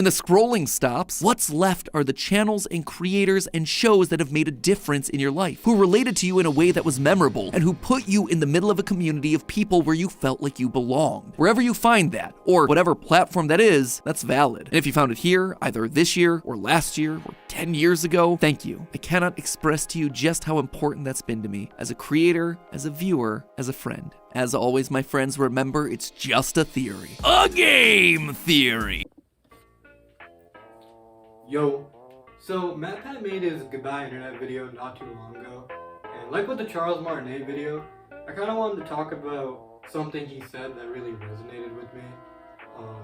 When the scrolling stops, what's left are the channels and creators and shows that have made a difference in your life, who related to you in a way that was memorable, and who put you in the middle of a community of people where you felt like you belonged. Wherever you find that, or whatever platform that is, that's valid. And if you found it here, either this year, or last year, or 10 years ago, thank you. I cannot express to you just how important that's been to me, as a creator, as a viewer, as a friend. As always, my friends, remember, it's just a theory. A game theory! Yo, so MatPat made his goodbye internet video not too long ago, and like with the Charles Martinet video, I kind of wanted to talk about something he said that really resonated with me.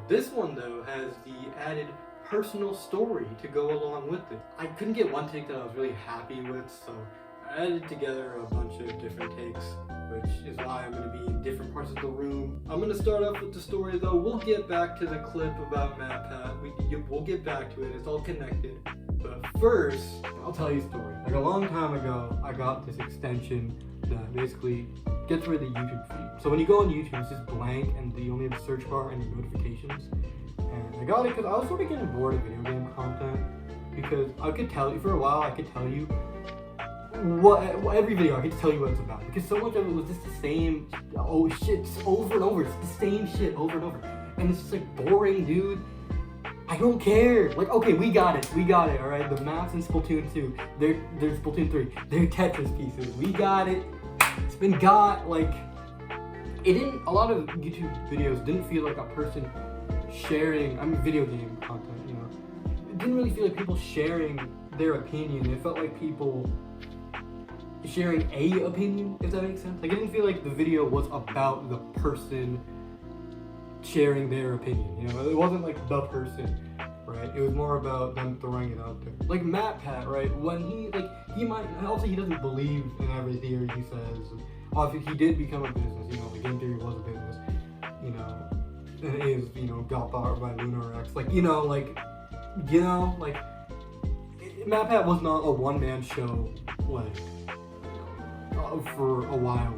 This one though has the added personal story to go along with it. I couldn't get one take that I was really happy with, so I added together a bunch of different takes, which is why I'm going to be in different parts of the room. I'm going to start off with the story though. We'll get back to the clip about MatPat. We'll get back to it. It's all connected. But first, I'll tell you a story. Like a long time ago, I got this extension that basically gets rid of the YouTube feed. So when you go on YouTube, it's just blank and you only have the search bar and your notifications. And I got it because I was sort of getting bored of video game content, because I could tell you, for a while, I could tell you every video I could tell you what it's about, because so much of it was just the same just over and over. It's the same shit over and over, and it's just like boring, dude. I don't care. Like, okay, we got it, all right? The maps in Splatoon 2, there's Splatoon 3, they're Tetris pieces. We got it. It's been got. Like, it didn't. A lot of YouTube videos didn't feel like a person sharing. Video game content, you know. It didn't really feel like people sharing their opinion. It felt like people sharing a opinion, if that makes sense. Like, I didn't feel like the video was about the person sharing their opinion, you know. It wasn't like the person, right? It was more about them throwing it out there. Like MatPat, right? When he might, also he doesn't believe in every theory he says. Obviously, he did become a business, you know. The game theory was a business, you know. And it is, you know, got bought by LunarX. Like, MatPat was not a one-man show, like, for a while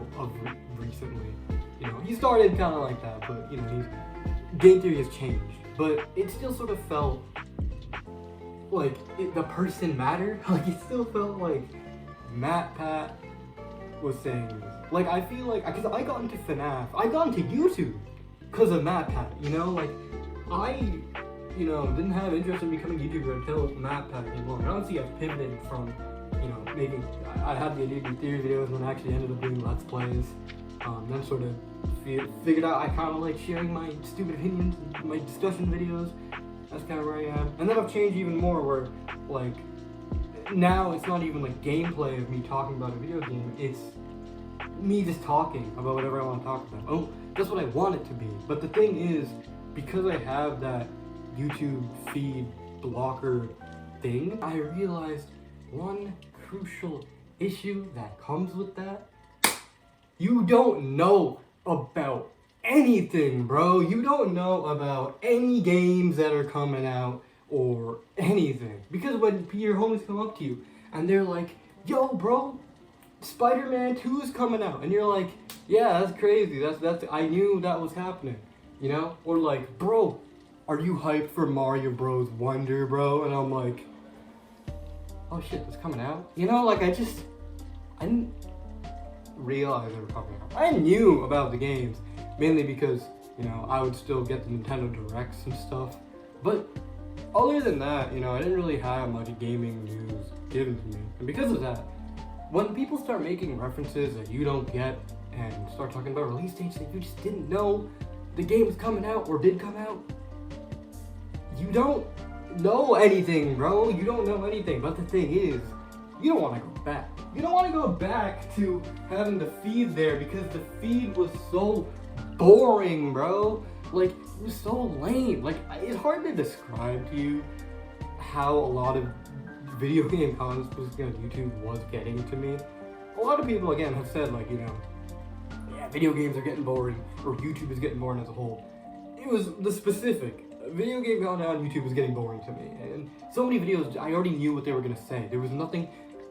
recently. You know, he started kind of like that, but, you know, game theory has changed. But it still sort of felt like the person mattered. Like, it still felt like MatPat was saying this. Like, I feel like, because I got into FNAF, I got into YouTube because of MatPat, you know? Like, I, you know, didn't have interest in becoming a YouTuber until MatPat came along. Honestly, I've pivoted from, you know, making, I had the idea to do theory videos and then I actually ended up doing Let's Plays. Then sort of figured out I kind of like sharing my stupid opinions, my discussion videos. That's kind of where I am. And then I've changed even more where, like, now it's not even like gameplay of me talking about a video game. It's me just talking about whatever I want to talk about. Oh, that's what I want it to be. But the thing is, because I have that YouTube feed blocker thing, I realized one crucial issue that comes with that. You don't know about anything, bro. You don't know about any games that are coming out or anything. Because when your homies come up to you and they're like, yo, bro, Spider-Man 2 is coming out. And you're like, yeah, that's crazy. That's I knew that was happening, you know? Or like, bro, are you hyped for Mario Bros. Wonder, bro? And I'm like, oh shit, it's coming out? You know, like, I didn't realize they were coming out. I knew about the games, mainly because, you know, I would still get the Nintendo Directs and stuff. But other than that, you know, I didn't really have much gaming news given to me. And because of that, when people start making references that you don't get and start talking about release dates that you just didn't know the game was coming out or did come out, you don't know anything, bro. You don't know anything. But the thing is, you don't want to go back. You don't want to go back to having the feed there because the feed was so boring, bro. Like, it was so lame. Like, it's hard to describe to you how a lot of video game content, specifically on YouTube, was getting to me. A lot of people, again, have said, like, you know, yeah, video games are getting boring, or YouTube is getting boring as a whole. It was the specific. Video game content on YouTube was getting boring to me. And so many videos, I already knew what they were going to say. There was nothing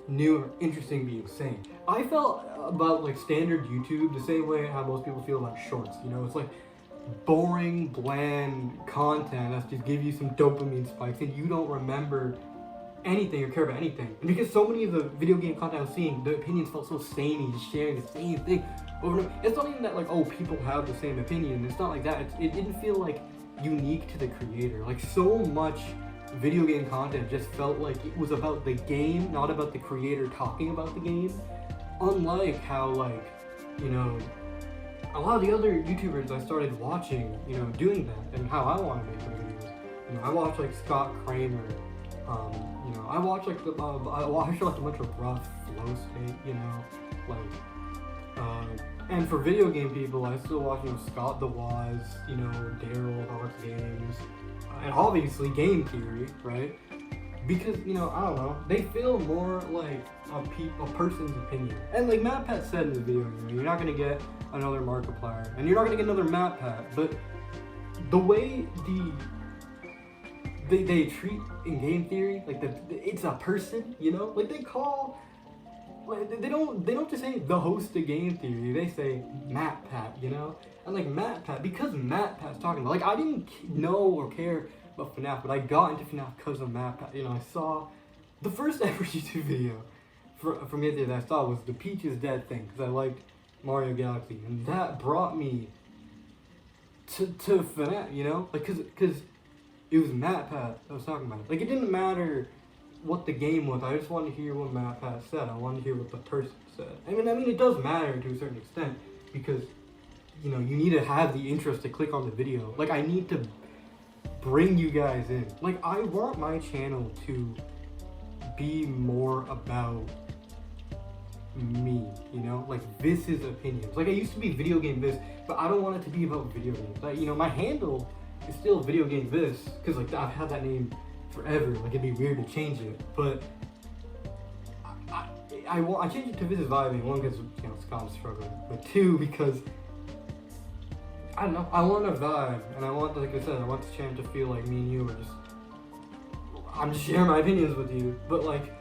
new or interesting being saying. I felt about, like, standard YouTube the same way how most people feel about shorts. You know, it's like, boring, bland content that's just give you some dopamine spikes and you don't remember anything or care about anything. And because so many of the video game content I was seeing, the opinions felt so samey, just sharing the same thing over and over. It's not even that like, oh, people have the same opinion. It's not like that. It didn't feel like unique to the creator. Like so much video game content just felt like it was about the game, not about the creator talking about the game. Unlike how like, you know, a lot of the other YouTubers I started watching, you know, doing that and how I want to make my videos. You know, I watch like Scott Kramer. You know, I watch like I watch like a bunch of rough flow state. You know, like and for video game people, I still watch, you know, Scott the Waz, you know, Daryl Hawks Games, and obviously Game Theory, right? Because, you know, I don't know, they feel more like a person's opinion. And like MatPat said in the video, you know, you're not gonna get another Markiplier, and you're not gonna get another MatPat, but the way they treat in Game Theory, like it's a person, you know, like they call, like they don't just say the host of Game Theory, they say MatPat, you know, and like MatPat, because MatPat's talking about, like I didn't know or care about FNAF, but I got into FNAF because of MatPat. You know, I saw the first ever YouTube video from Game Theory that I saw was the Peach is Dead thing, because I liked Mario Galaxy, and that brought me to FNAF, you know, like because it was MatPat that was talking about it. Like, it didn't matter what the game was. I just wanted to hear what MatPat said. I wanted to hear what the person said. I mean, it does matter to a certain extent because, you know, you need to have the interest to click on the video. Like, I need to bring you guys in. Like, I want my channel to be more about me, you know? Like, this is opinions. Like, I used to be Video Game Viz, but I don't want it to be about video games. Like, you know, my handle is still Video Game Viz, because like I've had that name forever. Like, it'd be weird to change it, but I changed it to Viz Vibing. One, because, you know, Scott's struggling, but two, because I don't know, I want a vibe, and I want, like I said, I want this channel to feel like me and you are just, I'm just sharing my opinions with you, but like,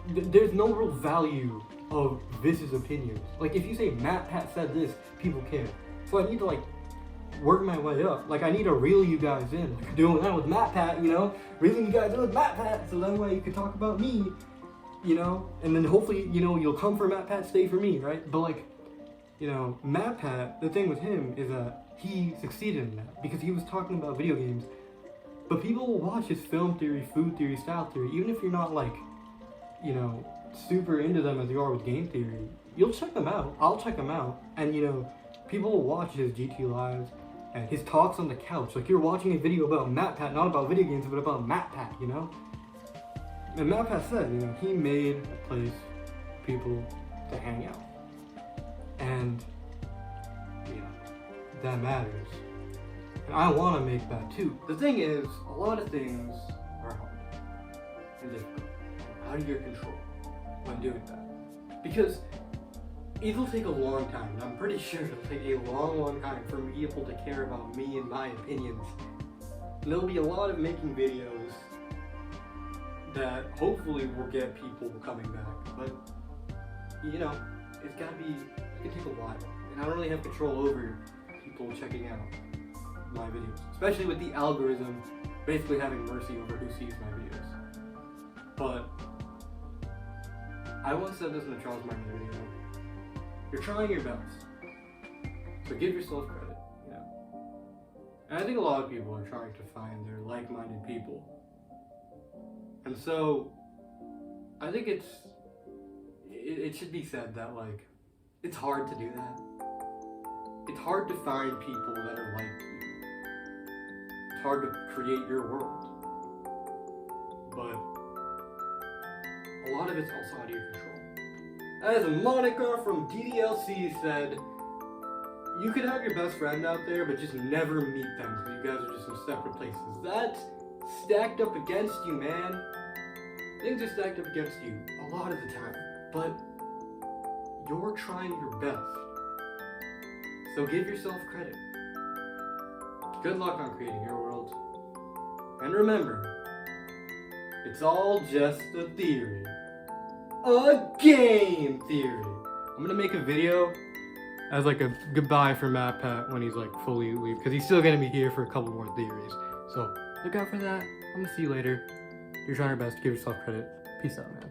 there's no real value of Viz's opinions. Like, if you say MatPat said this, people care. So I need to like work my way up. Like, I need to reel you guys in. Like I'm doing that with MatPat, you know? Reeling you guys in with MatPat, so that way you can talk about me, you know? And then hopefully, you know, you'll come for MatPat, stay for me, right? But like, you know, MatPat, the thing with him is that he succeeded in that because he was talking about video games. But people will watch his film theory, food theory, style theory, even if you're not like, you know, super into them as you are with Game Theory. You'll check them out. I'll check them out. And, you know, people will watch his GT Lives and his talks on the couch. Like, you're watching a video about MatPat, not about video games, but about MatPat, you know? And MatPat said, you know, he made a place for people to hang out. And, you know, that matters. And I want to make that too. The thing is, a lot of things are hard and difficult, out of your control when doing that. Because it'll take a long time, and I'm pretty sure it'll take a long time for people to care about me and my opinions. And there'll be a lot of making videos that hopefully will get people coming back. But, you know, it can take a while. And I don't really have control over people checking out my videos. Especially with the algorithm basically having mercy over who sees my videos. But I once said this in a Charles Martin video. You're trying your best. So give yourself credit, you know. And I think a lot of people are trying to find their like-minded people. And so I think it should be said that, like, it's hard to do that. It's hard to find people that are like you. It's hard to create your world. But a lot of it's also out of your control. As Monica from DDLC said, you could have your best friend out there, but just never meet them because you guys are just in separate places. That's stacked up against you, man. Things are stacked up against you a lot of the time, but you're trying your best. So give yourself credit. Good luck on creating your world. And remember, it's all just a theory. A game theory. I'm gonna make a video as like a goodbye for Matt Pat when he's like fully leave, because he's still gonna be here for a couple more theories. So look out for that. I'm gonna see you later. You're trying your best. Give yourself credit. Peace out, man.